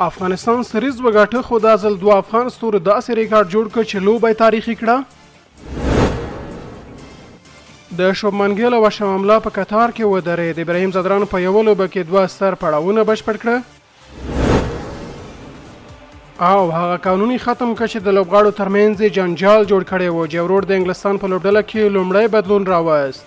افغانستان سریز وګاټه خو دا ځل دوه افغان ستورو داسې ریکارډ جوړ کړ چې لوبه یې تاریخي کړه. د شوبمن ګیل او اشرف املا په قطار کې ودرېد. ابراهیم زدران په یوه لوبه کې دوه ستر پړاوونه بشپړ کړه او هغه قانوني ختم کړ چې د لوبغاړو ترمنځ یې جنجال جوړ کړی و. جوړ د انګلستان په لوبډله کې لومړی بدلون راوست.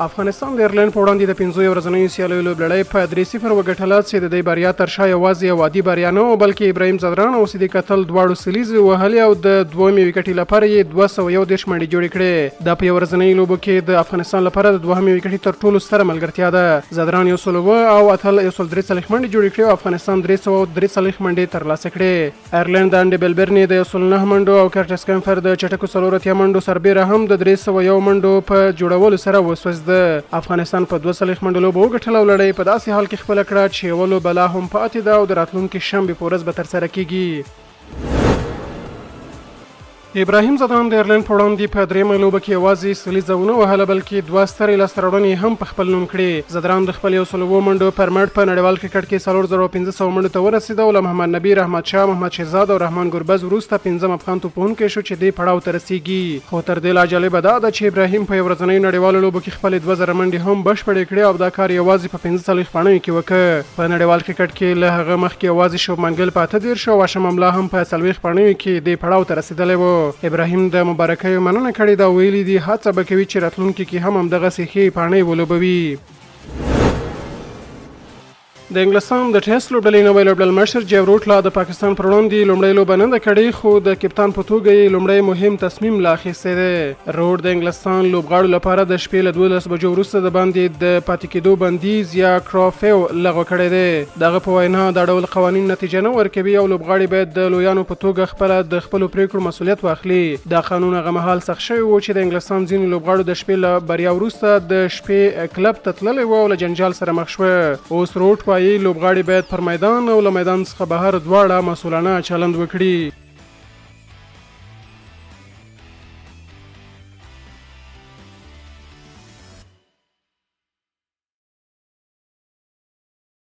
افغانستان د ایرلند په وړاندې د 5 ورځنیو سیالیو لوبلړۍ په 3-0 وګټله چې د دې بریا تر شا یوازې یو عادي بریا نه و بلکې ابراهیم زادران او صدیق کتل دواړو سلیزې وهلې او د دویمې ویکټې لپاره یې 211 منډې جوړې کړې. دا په یو ورځنیو لوبو کې د افغانستان لپاره د دوهمې ویکټې تر ټولو ستره ملګرتیا ده. زادران 107 او اتل 143 منډې جوړې کړې او افغانستان 343 منډې ترلاسه کړې. ایرلند د انډي بلبرني د 109 منډو او کرټس کمفر د چټکو 4 منډو سربیره هم د 301 منډو په جوړولو سره وسوسه. افغانستان په 200 منډو لوبه وګټله او لړۍ په داسې حال کې خپله کړه چې یوه لوبه لا هم پاتې ده او د راتلونکي شنبې په ورځ به ترسره کیږي. ابراهیم زادران د ایرلند په وړاندې په درېیمه لوبه کې یوازې سلیزه ونه وهله بلکې دوه سترې لاسته راوړنې هم په خپل نوم کړې. زادران د خپل 107 منډو پر مټ په نړیوال کرکټ کې 4500 منډو ته ورسېد او له محمد نبي، رحمت شاه، محمد شهزاد او رحمان ګربز وروسته 5م افغان توپوونکی شو چې دې پړاو ته رسیږي. خو تر دې لا جالبه دا ده چې ابراهیم په یو ورځنیو نړیوالو لوبو کې خپلې 2000 منډې هم بشپړې کړې او دا کار یوازې په 45 پاڼو کې وکړ. په نړیوال کرکټ کې له هغه مخکې یوازې شوبمن ګیل په 18 او اشرف املا هم په 40 پاڼو کې دې پړاو ته رسېدلی و. ابراهیم د مبارکۍ مننه کړې ده او ویلي دي هڅه به کوي چې راتلونکي کې هم همدغسې ښې پاڼۍ ولوبوي. د انګلستان د ټیسټ لوبډلې نوی لوبډل مشر جیو لا د پاکستان پر وړاندې لومړی لوبه نه ده کړې خو د کپتان په توګه یې لومړی مهم تصمیم لا اخیستی دی. روډ د انګلستان لوبغاړو لپاره د شپې له 12 بجو وروسته د باندې د پاتې کېدو بندیز یا کرافیو لغوه کړی دی. دغه په وینا دا ډول قوانین نتیجه نه ورکوي او لوبغاړي باید د لویانو په توګه خپله د خپلو پریکړو مسؤلیت واخلي. دا قانون هغه مهال سخت شوی و چې د انګلستان ځینې لوبغاړو د شپې له بریا وروسته د شپې کلب ته تللی و او له جنجال سره مخ شوه. اوس روډ وایي لوبغاړي باید پر میدان او له میدان څخه بهر دواړه مسؤلانه چلند وکړي.